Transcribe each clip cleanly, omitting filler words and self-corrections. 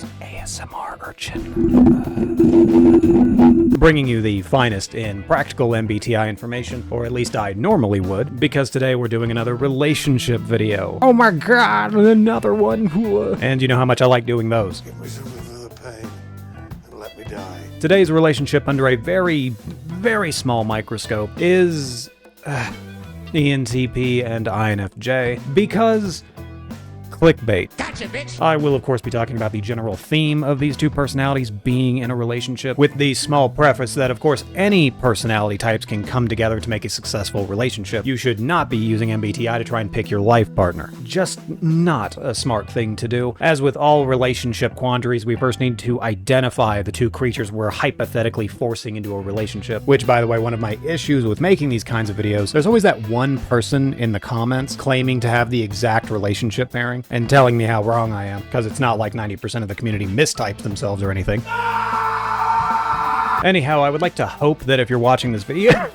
this ASMR urchin. Bringing you the finest in practical MBTI information, or at least I normally would, because today we're doing another relationship video. Oh my god, another one! And you know how much I like doing those. Give me some of the pain and let me die. Today's relationship under a very, very small microscope is ENTP and INFJ, because clickbait. Gotcha, bitch! I will, of course, be talking about the general theme of these two personalities being in a relationship, with the small preface that, of course, any personality types can come together to make a successful relationship. You should not be using MBTI to try and pick your life partner. Just not a smart thing to do. As with all relationship quandaries, we first need to identify the two creatures we're hypothetically forcing into a relationship, which, by the way, one of my issues with making these kinds of videos, there's always that one person in the comments claiming to have the exact relationship pairing and telling me how wrong I am, because it's not like 90% of the community mistypes themselves or anything. Anyhow, I would like to hope that if you're watching this video,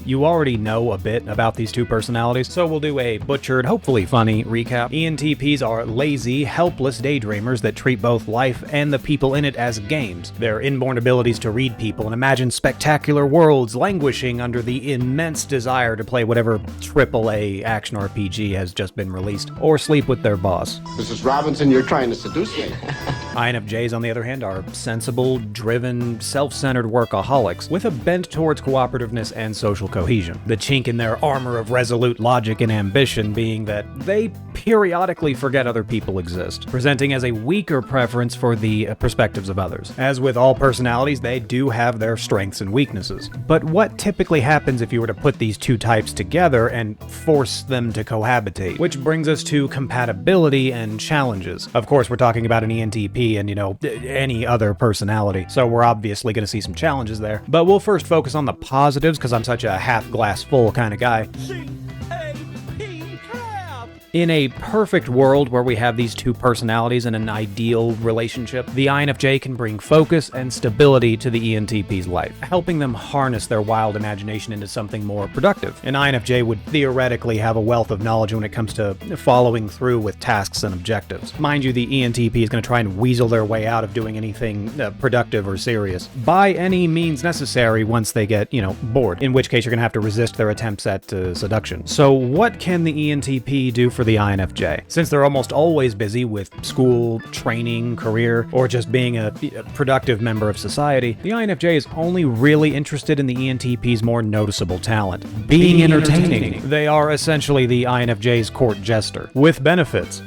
you already know a bit about these two personalities, so we'll do a butchered, hopefully funny recap. ENTPs are lazy, helpless daydreamers that treat both life and the people in it as games. Their inborn abilities to read people and imagine spectacular worlds languishing under the immense desire to play whatever AAA action RPG has just been released, or sleep with their boss. Mrs. Robinson, you're trying to seduce me. INFJs, on the other hand, are sensible, driven, self-centered workaholics with a bent towards cooperativeness and social cohesion. The chink in their armor of resolute logic and ambition being that they periodically forget other people exist, presenting as a weaker preference for the perspectives of others. As with all personalities, they do have their strengths and weaknesses. But what typically happens if you were to put these two types together and force them to cohabitate? Which brings us to compatibility and challenges. Of course, we're talking about an ENTP and, any other personality, so we're obviously going to see some challenges there. But we'll first focus on the positives, because I'm such a half glass full kind of guy. In a perfect world where we have these two personalities in an ideal relationship, the INFJ can bring focus and stability to the ENTP's life, helping them harness their wild imagination into something more productive. An INFJ would theoretically have a wealth of knowledge when it comes to following through with tasks and objectives. Mind you, the ENTP is going to try and weasel their way out of doing anything productive or serious by any means necessary once they get, bored, in which case you're going to have to resist their attempts at seduction. So what can the ENTP do for the INFJ? Since they're almost always busy with school, training, career, or just being a productive member of society, the INFJ is only really interested in the ENTP's more noticeable talent, being entertaining. They are essentially the INFJ's court jester, with benefits.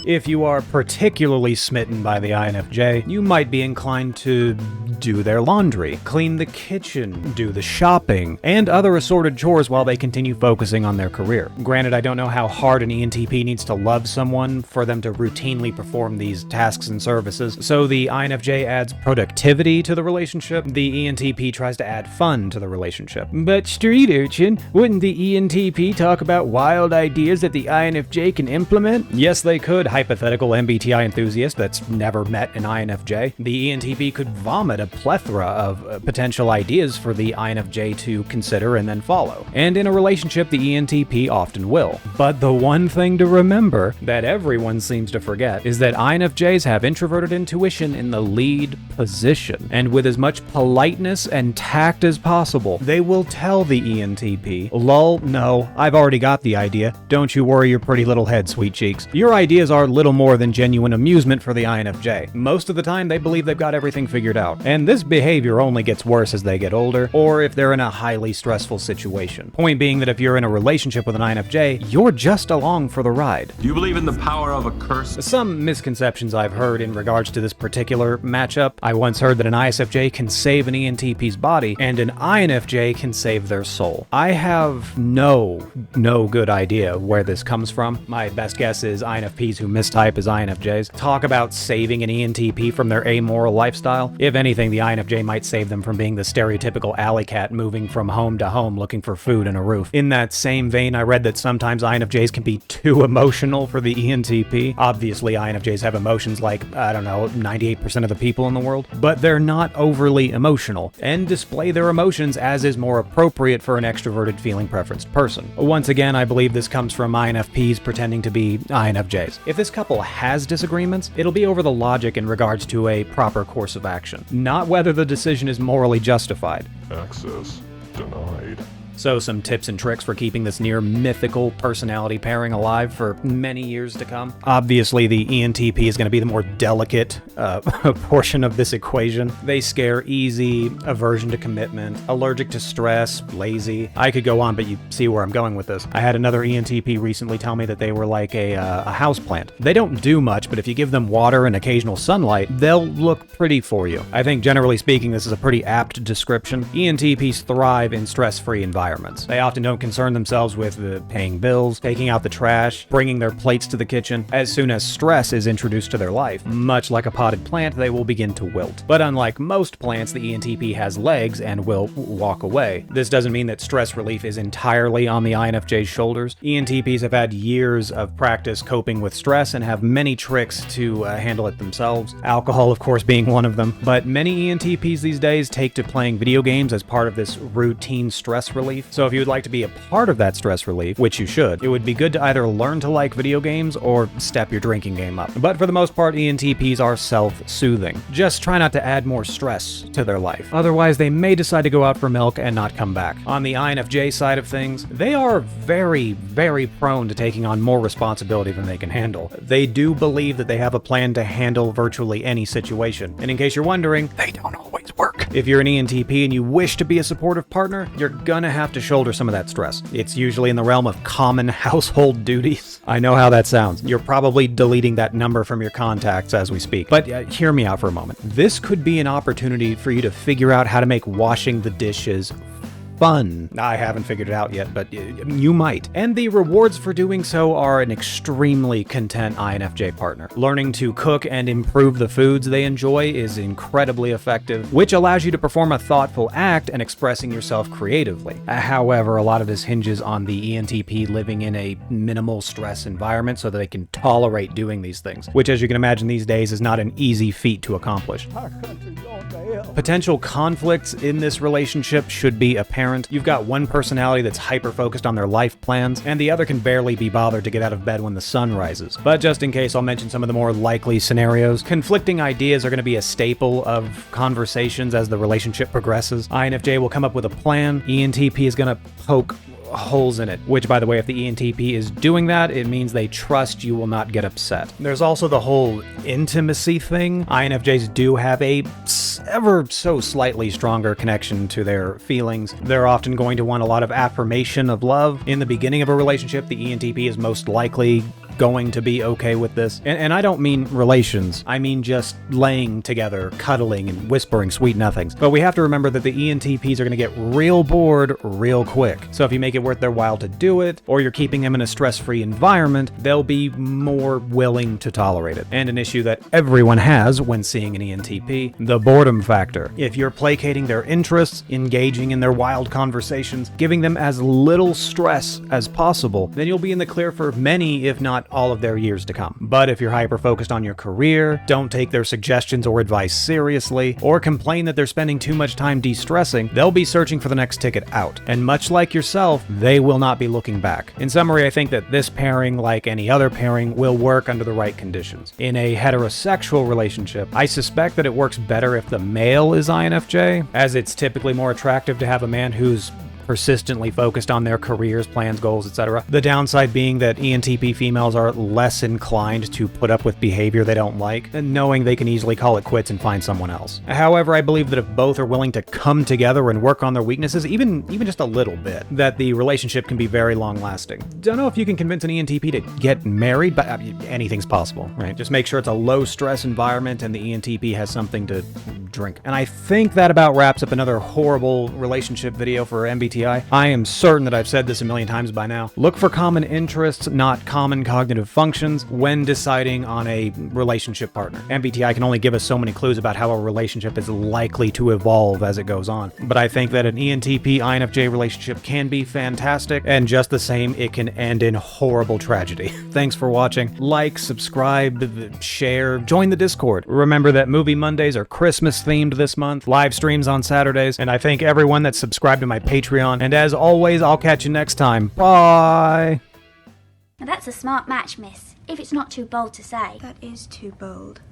If you are particularly smitten by the INFJ, you might be inclined to do their laundry, clean the kitchen, do the shopping, and other assorted chores while they continue focusing on their career. Granted, I don't know how hard an ENTP needs to love someone for them to routinely perform these tasks and services, so the INFJ adds productivity to the relationship, the ENTP tries to add fun to the relationship. But street urchin, wouldn't the ENTP talk about wild ideas that the INFJ can implement? Yes, they could, hypothetical MBTI enthusiast that's never met an INFJ. The ENTP could vomit a plethora of potential ideas for the INFJ to consider and then follow. And in a relationship, the ENTP often will. But the one thing to remember that everyone seems to forget is that INFJs have introverted intuition in the lead position. And with as much politeness and tact as possible, they will tell the ENTP, "Lol, no, I've already got the idea. Don't you worry your pretty little head, sweet cheeks. Your ideas are little more than genuine amusement for the INFJ. Most of the time, they believe they've got everything figured out. And this behavior only gets worse as they get older, or if they're in a highly stressful situation. Point being that if you're in a relationship with an INFJ, you're just along for the ride. Do you believe in the power of a curse? Some misconceptions I've heard in regards to this particular matchup. I once heard that an ISFJ can save an ENTP's body, and an INFJ can save their soul. I have no good idea where this comes from. My best guess is INFPs who mistype as INFJs talk about saving an ENTP from their amoral lifestyle. If anything, the INFJ might save them from being the stereotypical alley cat moving from home to home looking for food and a roof. In that same vein, I read that sometimes INFJs can be too emotional for the ENTP. Obviously, INFJs have emotions like, 98% of the people in the world, but they're not overly emotional and display their emotions as is more appropriate for an extroverted feeling preferenced person. Once again, I believe this comes from INFPs pretending to be INFJs. If this couple has disagreements, it'll be over the logic in regards to a proper course of action, not whether the decision is morally justified. Access denied. So some tips and tricks for keeping this near mythical personality pairing alive for many years to come. Obviously, the ENTP is going to be the more delicate portion of this equation. They scare easy, aversion to commitment, allergic to stress, lazy. I could go on, but you see where I'm going with this. I had another ENTP recently tell me that they were like a house plant. They don't do much, but if you give them water and occasional sunlight, they'll look pretty for you. I think generally speaking, this is a pretty apt description. ENTPs thrive in stress-free environments. They often don't concern themselves with paying bills, taking out the trash, bringing their plates to the kitchen. As soon as stress is introduced to their life, much like a potted plant, they will begin to wilt. But unlike most plants, the ENTP has legs and will walk away. This doesn't mean that stress relief is entirely on the INFJ's shoulders. ENTPs have had years of practice coping with stress and have many tricks to handle it themselves. Alcohol, of course, being one of them. But many ENTPs these days take to playing video games as part of this routine stress relief. So if you would like to be a part of that stress relief, which you should, it would be good to either learn to like video games or step your drinking game up. But for the most part, ENTPs are self-soothing. Just try not to add more stress to their life. Otherwise, they may decide to go out for milk and not come back. On the INFJ side of things, they are very, very prone to taking on more responsibility than they can handle. They do believe that they have a plan to handle virtually any situation. And in case you're wondering, they don't always work. If you're an ENTP and you wish to be a supportive partner, you're gonna have to shoulder some of that stress. It's usually in the realm of common household duties. I know how that sounds. You're probably deleting that number from your contacts as we speak. But hear me out for a moment. This could be an opportunity for you to figure out how to make washing the dishes fun. I haven't figured it out yet, but you might. And the rewards for doing so are an extremely content INFJ partner. Learning to cook and improve the foods they enjoy is incredibly effective, which allows you to perform a thoughtful act and expressing yourself creatively. However, a lot of this hinges on the ENTP living in a minimal stress environment so that they can tolerate doing these things, which, as you can imagine these days, is not an easy feat to accomplish. Potential conflicts in this relationship should be apparent. You've got one personality that's hyper-focused on their life plans, and the other can barely be bothered to get out of bed when the sun rises. But just in case, I'll mention some of the more likely scenarios. Conflicting ideas are going to be a staple of conversations as the relationship progresses. INFJ will come up with a plan. ENTP is going to poke holes in it, which, by the way, if the ENTP is doing that, it means they trust you will not get upset. There's also the whole intimacy thing. INFJs do have a ever so slightly stronger connection to their feelings. They're often going to want a lot of affirmation of love. In the beginning of a relationship, the ENTP is most likely going to be okay with this. And I don't mean relations. I mean just laying together, cuddling, and whispering sweet nothings. But we have to remember that the ENTPs are going to get real bored real quick. So if you make it worth their while to do it, or you're keeping them in a stress-free environment, they'll be more willing to tolerate it. And an issue that everyone has when seeing an ENTP, the boredom factor. If you're placating their interests, engaging in their wild conversations, giving them as little stress as possible, then you'll be in the clear for many, if not all of their years to come. But if you're hyper-focused on your career, don't take their suggestions or advice seriously, or complain that they're spending too much time de-stressing, they'll be searching for the next ticket out. And much like yourself, they will not be looking back. In summary, I think that this pairing, like any other pairing, will work under the right conditions. In a heterosexual relationship, I suspect that it works better if the male is INFJ, as it's typically more attractive to have a man who's persistently focused on their careers, plans, goals, etc. The downside being that ENTP females are less inclined to put up with behavior they don't like, and knowing they can easily call it quits and find someone else. However, I believe that if both are willing to come together and work on their weaknesses, even just a little bit, that the relationship can be very long-lasting. Don't know if you can convince an ENTP to get married, but anything's possible, right? Just make sure it's a low-stress environment and the ENTP has something to drink. And I think that about wraps up another horrible relationship video for MBTI. I am certain that I've said this a million times by now. Look for common interests, not common cognitive functions, when deciding on a relationship partner. MBTI can only give us so many clues about how a relationship is likely to evolve as it goes on. But I think that an ENTP-INFJ relationship can be fantastic, and just the same, it can end in horrible tragedy. Thanks for watching. Like, subscribe, share, join the Discord. Remember that Movie Mondays are Christmas-themed this month, live streams on Saturdays, and I thank everyone that's subscribed to my Patreon. And as always, I'll catch you next time. Bye! Now that's a smart match, miss. If it's not too bold to say. That is too bold.